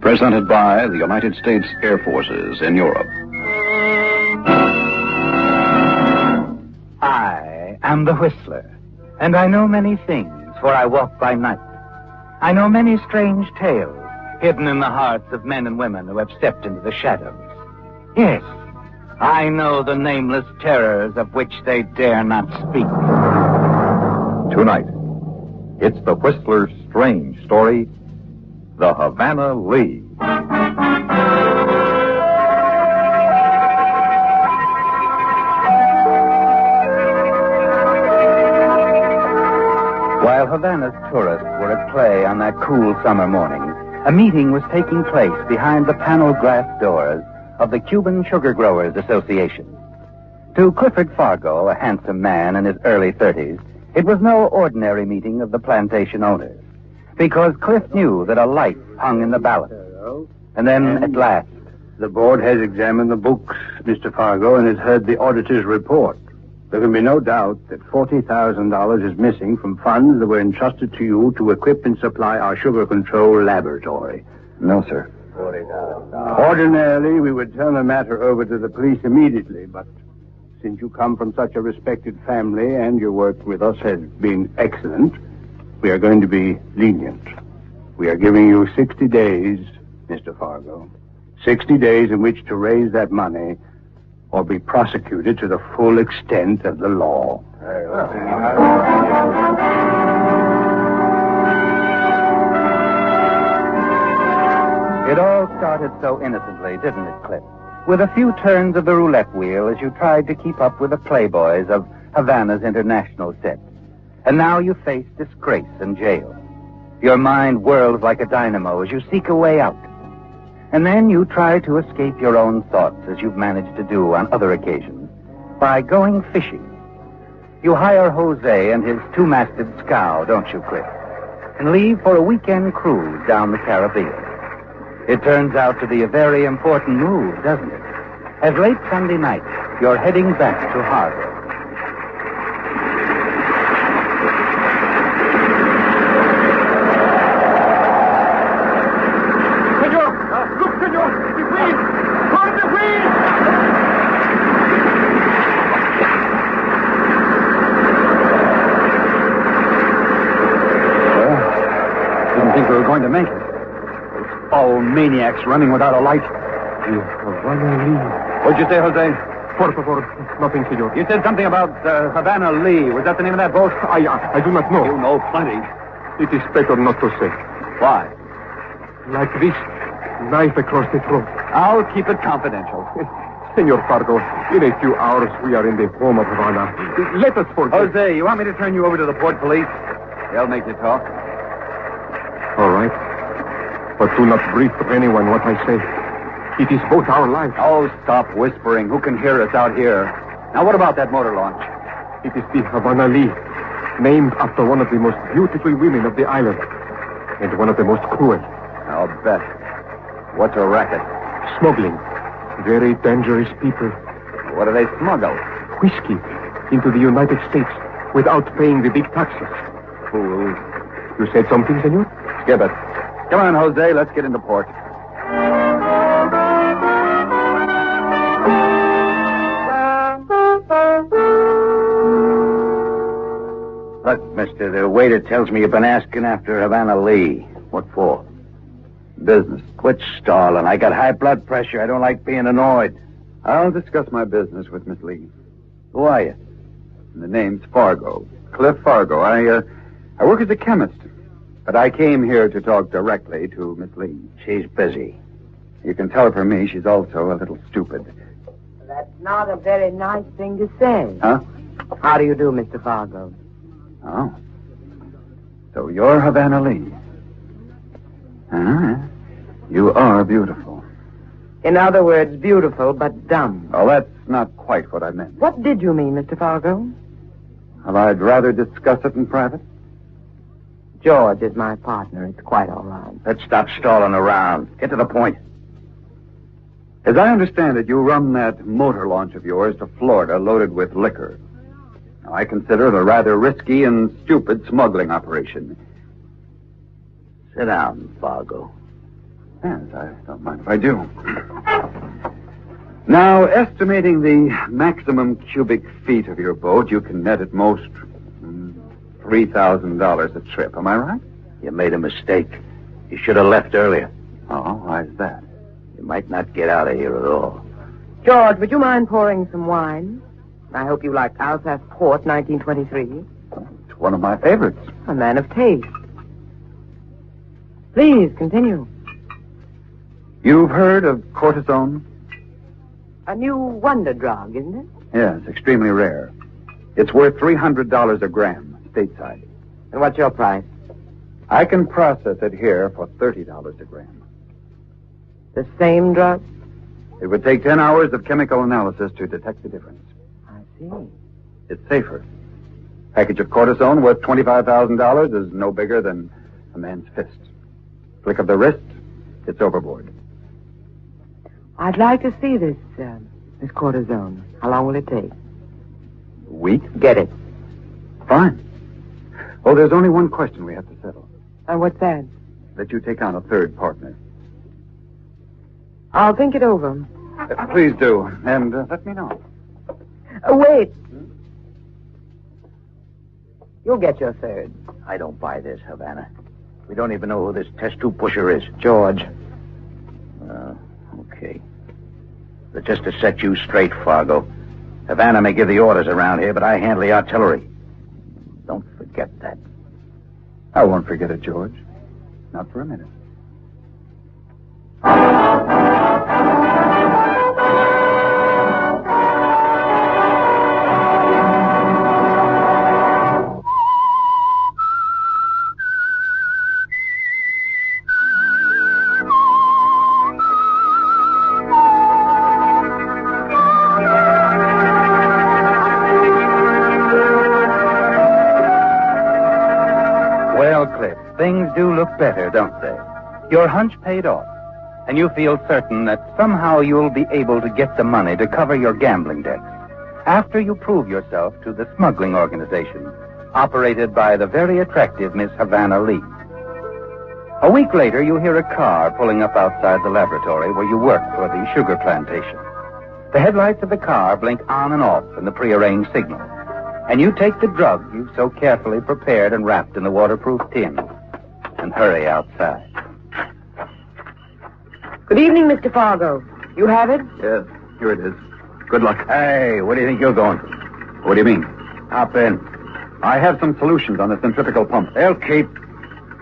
Presented by the United States Air Forces in Europe. I am the Whistler, and I know many things, for I walk by night. I know many strange tales hidden in the hearts of men and women who have stepped into the shadows. Yes, I know the nameless terrors of which they dare not speak. Tonight, it's the Whistler's strange story, the Havana Lee. While Havana's tourists were at play on that cool summer morning, a meeting was taking place behind the paneled glass doors of the Cuban Sugar Growers Association. To Clifford Fargo, a handsome man in his early 30s, it was no ordinary meeting of the plantation owners, because Cliff knew that a life hung in the balance. And then, at last... The board has examined the books, Mr. Fargo, and has heard the auditor's report. There can be no doubt that $40,000 is missing from funds that were entrusted to you to equip and supply our sugar control laboratory. No, sir. Ordinarily, we would turn the matter over to the police immediately, but since you come from such a respected family and your work with us has been excellent, we are going to be lenient. We are giving you 60 days, Mr. Fargo. 60 days in which to raise that money or be prosecuted to the full extent of the law. It all started so innocently, didn't it, Cliff? With a few turns of the roulette wheel as you tried to keep up with the playboys of Havana's international set. And now you face disgrace and jail. Your mind whirls like a dynamo as you seek a way out. And then you try to escape your own thoughts, as you've managed to do on other occasions, by going fishing. You hire Jose and his two-masted scow, don't you, Cliff? And leave for a weekend cruise down the Caribbean. It turns out to be a very important move, doesn't it? As late Sunday night, you're heading back to harbor. Senor! Look, senor! The wind! On the wind! Well, didn't think we were going to make it. All maniacs running without a light. Havana Lee. What'd you say, Jose? Por favor, nothing, senor. You said something about Havana Lee. Was that the name of that boat? I do not know. You know plenty. It is better not to say. Why? Like this, knife across the throat. I'll keep it confidential. Senor Fargo, in a few hours we are in the home of Havana. Let us forget. Jose, you want me to turn you over to the port police? They'll make you talk. All right. But do not brief anyone what I say. It is both our lives. Oh, stop whispering. Who can hear us out here? Now, what about that motor launch? It is the Havana Lee, named after one of the most beautiful women of the island, and one of the most cruel. I'll bet. What's a racket? Smuggling. Very dangerous people. What do they smuggle? Whiskey into the United States without paying the big taxes. Fools. You said something, senor? Skip it. Come on, Jose. Let's get into port. Look, mister, the waiter tells me you've been asking after Havana Lee. What for? Business. Quit stalling. I got high blood pressure. I don't like being annoyed. I'll discuss my business with Miss Lee. Who are you? The name's Fargo. Cliff Fargo. I work as a chemist. But I came here to talk directly to Miss Lee. She's busy. You can tell from me she's also a little stupid. That's not a very nice thing to say. Huh? How do you do, Mr. Fargo? Oh. So you're Havana Lee. You are beautiful. In other words, beautiful but dumb. Oh, that's not quite what I meant. What did you mean, Mr. Fargo? Well, I'd rather discuss it in private. George is my partner. It's quite all right. Let's stop stalling around. Get to the point. As I understand it, you run that motor launch of yours to Florida loaded with liquor. Now, I consider it a rather risky and stupid smuggling operation. Sit down, Fargo. Yes, I don't mind if I do. Now, estimating the maximum cubic feet of your boat, you can net at most $3,000 a trip. Am I right? You made a mistake. You should have left earlier. Oh, why is that? You might not get out of here at all. George, would you mind pouring some wine? I hope you like Alsace Port 1923. It's one of my favorites. A man of taste. Please, continue. You've heard of cortisone? A new wonder drug, isn't it? Yes, extremely rare. It's worth $300 a gram, stateside. And what's your price? I can process it here for $30 a gram. The same drug? It would take 10 hours of chemical analysis to detect the difference. I see. It's safer. Package of cortisone worth $25,000 is no bigger than a man's fist. Flick of the wrist, it's overboard. I'd like to see this cortisone. How long will it take? A week? Get it. Fine. Oh, there's only one question we have to settle. What's that? That you take on a third partner. I'll think it over. Please do, and let me know. Wait. You'll get your third. I don't buy this, Havana. We don't even know who this test tube pusher is. George. Okay. But just to set you straight, Fargo, Havana may give the orders around here, but I handle the artillery. Don't forget that. I won't forget it, George. Not for a minute. Well, Cliff, things do look better, don't they? Your hunch paid off, and you feel certain that somehow you'll be able to get the money to cover your gambling debts after you prove yourself to the smuggling organization operated by the very attractive Miss Havana Lee. A week later, you hear a car pulling up outside the laboratory where you work for the sugar plantation. The headlights of the car blink on and off in the prearranged signal, and you take the drug you've so carefully prepared and wrapped in the waterproof tin and hurry outside. Good evening, Mr. Fargo. You have it? Yes, here it is. Good luck. Hey, where do you think you're going? What do you mean? Hop in. I have some solutions on the centrifugal pump. They'll keep.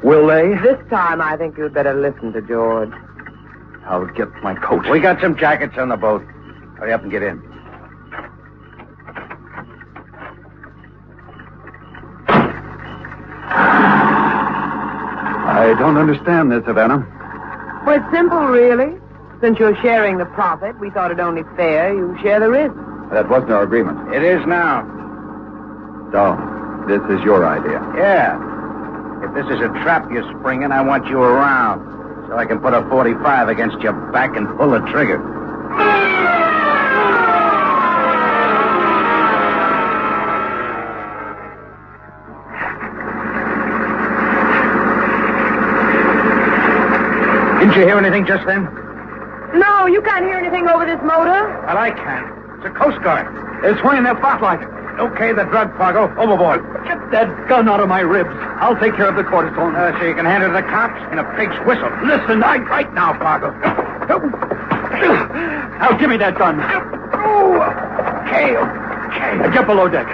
Will they? This time, I think you'd better listen to George. I'll get my coat. We got some jackets on the boat. Hurry up and get in. I don't understand this, Havana. Well, it's simple, really. Since you're sharing the profit, we thought it only fair you share the risk. That wasn't our agreement. It is now. So, this is your idea. Yeah. If this is a trap you're springing, I want you around so I can put a 45 against your back and pull the trigger. Didn't you hear anything just then? No, you can't hear anything over this motor. Well, I can. It's a Coast Guard. They're swinging their spotlight. Okay, the drug, Fargo. Overboard. Get that gun out of my ribs. I'll take care of the cortisone. So you can hand it to the cops in a pig's whistle. Listen, right now, Fargo. Now, give me that gun. Okay. Now, get below deck.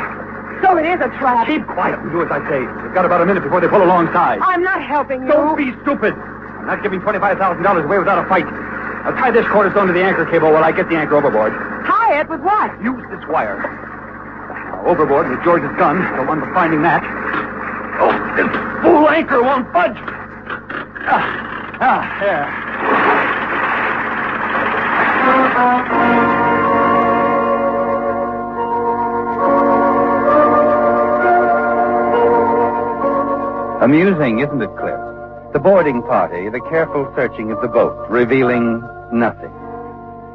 So it is a trap. Keep quiet and do as I say. You've got about a minute before they pull alongside. I'm not helping you. Don't be stupid. I'm not giving $25,000 away without a fight. Now, tie this cortisone to the anchor cable while I get the anchor overboard. Tie it with what? Use this wire. Now, overboard with George's gun. The one for finding that. Oh, this fool anchor won't budge. There. Amusing, isn't it, Cliff? The boarding party, the careful searching of the boat, revealing nothing.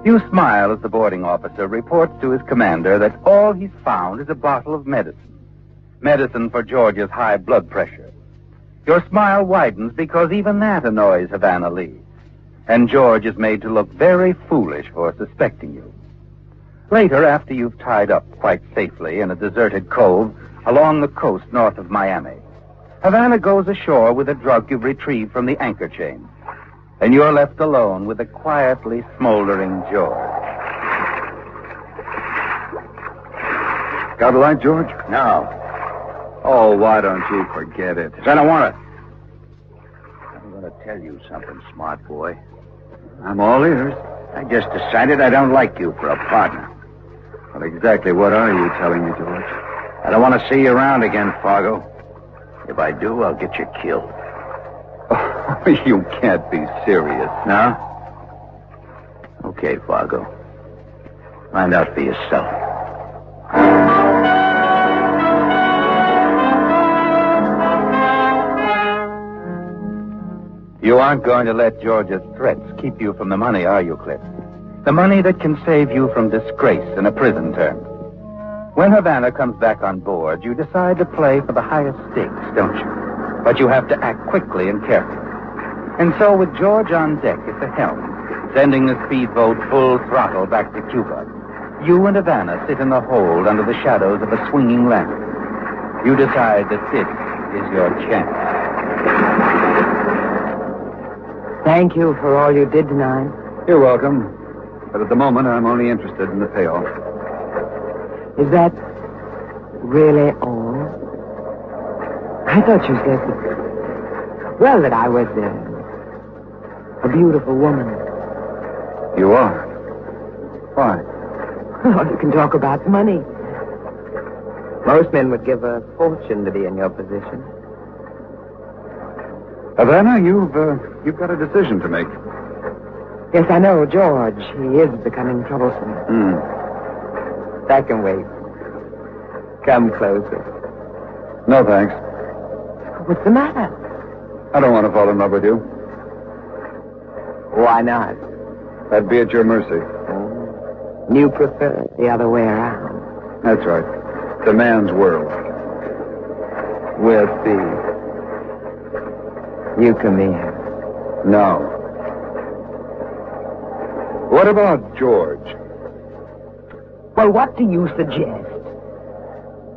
You smile as the boarding officer reports to his commander that all he's found is a bottle of medicine. Medicine for George's high blood pressure. Your smile widens because even that annoys Havana Lee. And George is made to look very foolish for suspecting you. Later, after you've tied up quite safely in a deserted cove along the coast north of Miami, Havana goes ashore with a drug you've retrieved from the anchor chain. And you're left alone with a quietly smoldering George. Got a light, George? No. Oh, why don't you forget it? I don't want it. I'm going to tell you something, smart boy. I'm all ears. I just decided I don't like you for a partner. Well, exactly what are you telling me, George? I don't want to see you around again, Fargo. If I do, I'll get you killed. Oh, you can't be serious. No? Okay, Fargo. Find out for yourself. You aren't going to let George's threats keep you from the money, are you, Cliff? The money that can save you from disgrace and a prison term. When Havana comes back on board, you decide to play for the highest stakes, don't you? But you have to act quickly and carefully. And so with George on deck at the helm, sending the speedboat full throttle back to Cuba, you and Havana sit in the hold under the shadows of a swinging lantern. You decide that this is your chance. Thank you for all you did tonight. You're welcome. But at the moment, I'm only interested in the payoff. Is that really all? I thought you said that... Well, that I was a beautiful woman. You are? Why? Oh, you can talk about money. Most men would give a fortune to be in your position. Havana, you've got a decision to make. Yes, I know, George. He is becoming troublesome. That can wait. Come closer. No, thanks. What's the matter? I don't want to fall in love with you. Why not? That'd be at your mercy. You prefer it the other way around. That's right. It's a man's world. We'll see. You come here. No. What about George? Well, what do you suggest?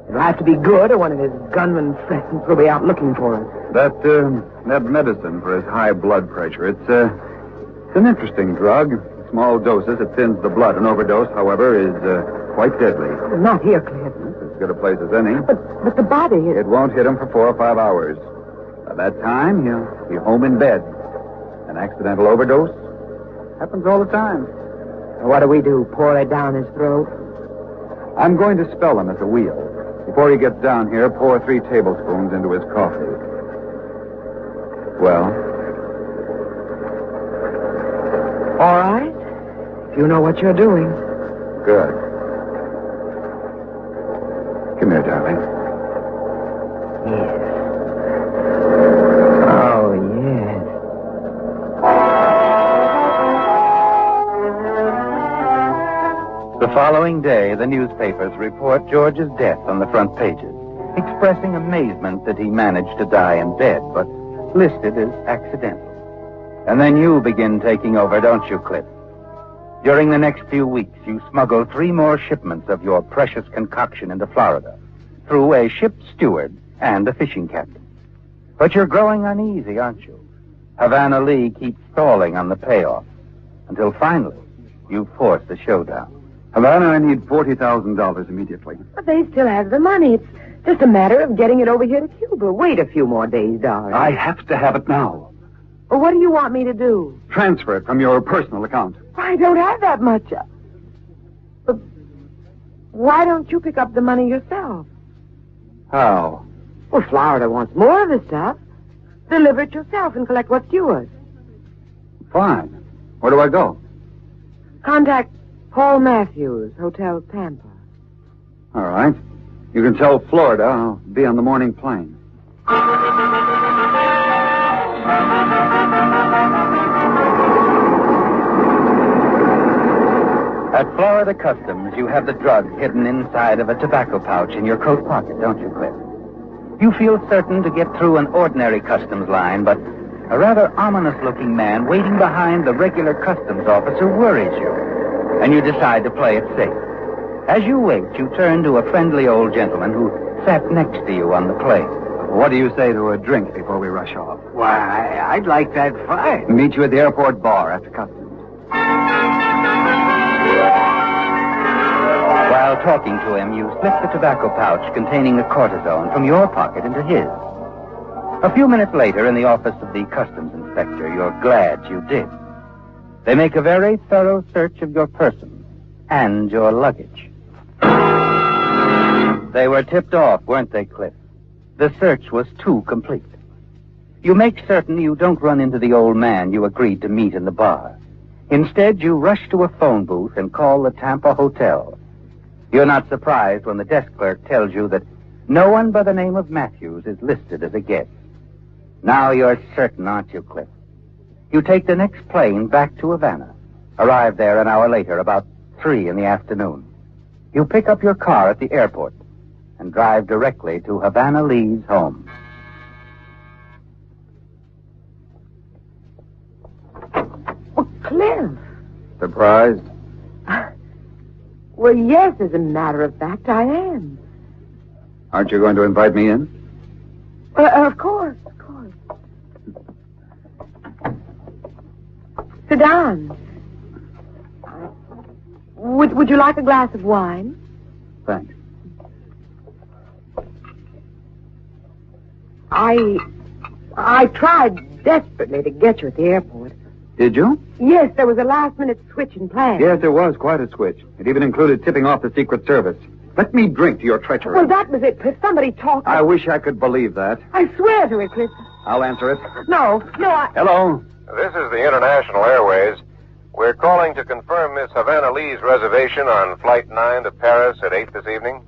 It'll have to be good, or one of his gunman friends will be out looking for us. That medicine for his high blood pressure, it's an interesting drug. Small doses, it thins the blood. An overdose, however, is quite deadly. Not here, Cliff. As good a place as any. But the body... It won't hit him for 4 or 5 hours. By that time, he'll be home in bed. An accidental overdose happens all the time. What do we do, pour it down his throat? I'm going to spell him at the wheel. Before he gets down here, pour 3 tablespoons into his coffee. Well? All right. If you know what you're doing. Good. Come here, darling. Yes. Oh, yes. The following day, the newspapers report George's death on the front pages, expressing amazement that he managed to die in bed, but listed as accidental. And then you begin taking over, don't you, Cliff? During the next few weeks, you smuggle 3 more shipments of your precious concoction into Florida through a ship steward and a fishing captain. But you're growing uneasy, aren't you? Havana Lee keeps stalling on the payoff until finally you force the showdown. Havana, I need $40,000 immediately. But they still have the money. It's just a matter of getting it over here to Cuba. Wait a few more days, darling. I have to have it now. Well, what do you want me to do? Transfer it from your personal account. I don't have that much. But why don't you pick up the money yourself? How? Well, Florida wants more of the stuff. Deliver it yourself and collect what's yours. Fine. Where do I go? Contact Paul Matthews, Hotel Tampa. All right. You can tell Florida I'll be on the morning plane. At Florida Customs, you have the drug hidden inside of a tobacco pouch in your coat pocket, don't you, Cliff? You feel certain to get through an ordinary customs line, but A rather ominous-looking man waiting behind the regular customs officer worries you, and you decide to play it safe. As you wait, you turn to a friendly old gentleman who sat next to you on the plane. What do you say to a drink before we rush off? Why, I'd like that fine. Meet you at the airport bar after customs. While talking to him, you slip the tobacco pouch containing the cortisone from your pocket into his. A few minutes later, in the office of the customs inspector, you're glad you did. They make a very thorough search of your person and your luggage. They were tipped off, weren't they, Cliff? The search was too complete. You make certain you don't run into the old man you agreed to meet in the bar. Instead, you rush to a phone booth and call the Tampa Hotel. You're not surprised when the desk clerk tells you that no one by the name of Matthews is listed as a guest. Now you're certain, aren't you, Cliff? You take the next plane back to Havana. Arrive there an hour later, about 3 in the afternoon. You pick up your car at the airport and drive directly to Havana Lee's home. Oh, Cliff. Surprised? Well, yes, as a matter of fact, I am. Aren't you going to invite me in? Of course, of course. Sit down. Would you like a glass of wine? Thanks. I tried desperately to get you at the airport. Did you? Yes, there was a last-minute switch in plans. Yes, there was quite a switch. It even included tipping off the Secret Service. Let me drink to your treachery. Well, that was it, Cliff. Somebody talked. I wish I could believe that. I swear to it, Cliff. I'll answer it. No, Hello? This is the International Airways. We're calling to confirm Miss Havana Lee's reservation on Flight 9 to Paris at 8 this evening.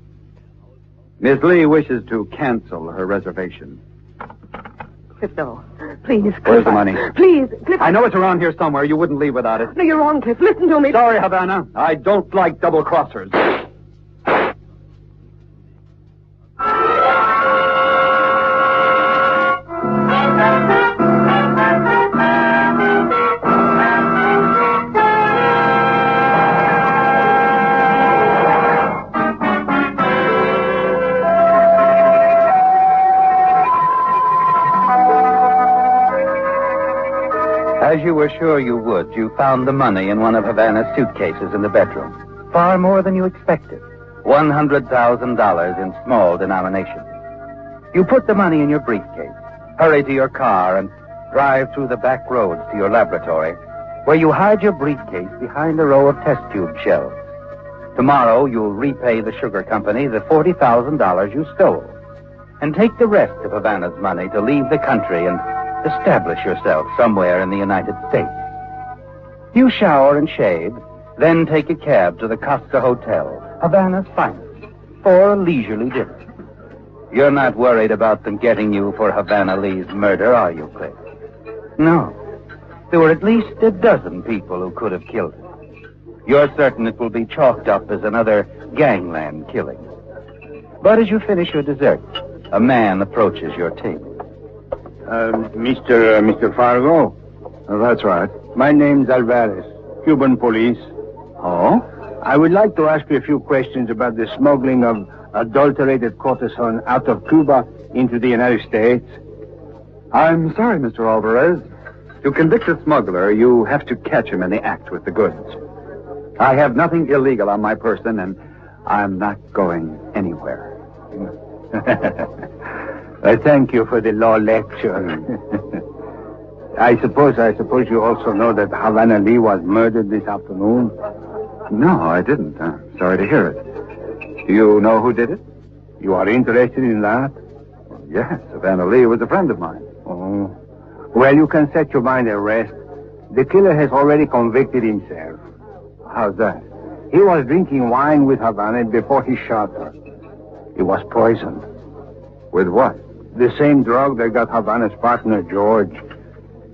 Miss Lee wishes to cancel her reservation. Cliff, no. Please, Cliff. Where's the money? Please, Cliff. I know it's around here somewhere. You wouldn't leave without it. No, you're wrong, Cliff. Listen to me. Sorry, Havana. I don't like double-crossers. As you were sure you would, you found the money in one of Havana's suitcases in the bedroom. Far more than you expected. $100,000 in small denomination. You put the money in your briefcase, hurry to your car, and drive through the back roads to your laboratory, where you hide your briefcase behind a row of test tube shelves. Tomorrow, you'll repay the sugar company the $40,000 you stole, and take the rest of Havana's money to leave the country and establish yourself somewhere in the United States. You shower and shave, then take a cab to the Costa Hotel, Havana's finest, for a leisurely dinner. You're not worried about them getting you for Havana Lee's murder, are you, Cliff? No. There were at least a dozen people who could have killed her. You're certain it will be chalked up as another gangland killing. But as you finish your dessert, a man approaches your table. Mr. Fargo? That's right. My name's Alvarez, Cuban police. Oh? I would like to ask you a few questions about the smuggling of adulterated cortisone out of Cuba into the United States. I'm sorry, Mr. Alvarez. To convict a smuggler, you have to catch him in the act with the goods. I have nothing illegal on my person, and I'm not going anywhere. I thank you for the law lecture. I suppose you also know that Havana Lee was murdered this afternoon? No, I didn't. I'm sorry to hear it. Do you know who did it? You are interested in that? Yes, Havana Lee was a friend of mine. Oh. Well, you can set your mind at rest. The killer has already convicted himself. How's that? He was drinking wine with Havana before he shot her. He was poisoned. With what? The same drug that got Havana's partner, George.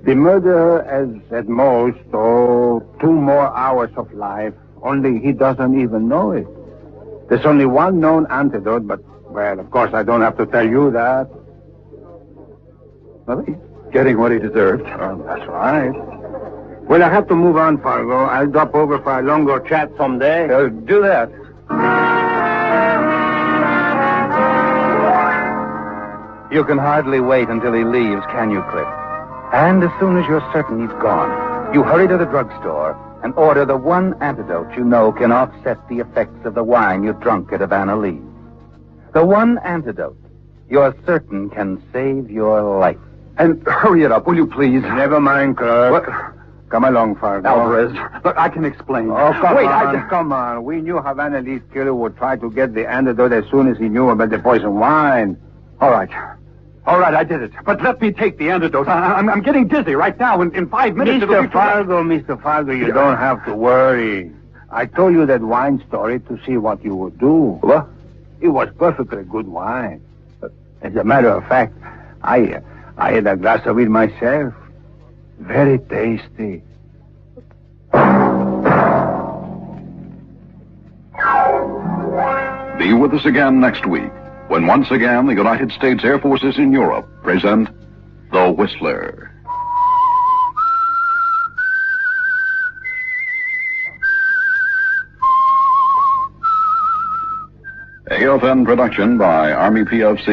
The murderer has, at most, 2 more hours of life. Only he doesn't even know it. There's only one known antidote, but, well, of course, I don't have to tell you that. Well, he's getting what he deserved. Oh, that's right. Well, I have to move on, Fargo. I'll drop over for a longer chat someday. Do that. You can hardly wait until he leaves, can you, Cliff? And as soon as you're certain he's gone, you hurry to the drugstore and order the one antidote you know can offset the effects of the wine you drunk at Havana Lee. The one antidote you're certain can save your life. And hurry it up, will you please? Never mind, Clark. What? Come along, Fargo. Alvarez, look, I can explain. Oh, Wait, come on. We knew Havana Lee's killer would try to get the antidote as soon as he knew about the poison wine. All right, I did it. But let me take the antidote. I'm getting dizzy right now. In 5 minutes, it'll be Mr. Fargo, you don't have to worry. I told you that wine story to see what you would do. What? It was perfectly good wine. As a matter of fact, I had a glass of it myself. Very tasty. Be with us again next week, when once again the United States Air Forces in Europe present The Whistler. AFN production by Army PFC.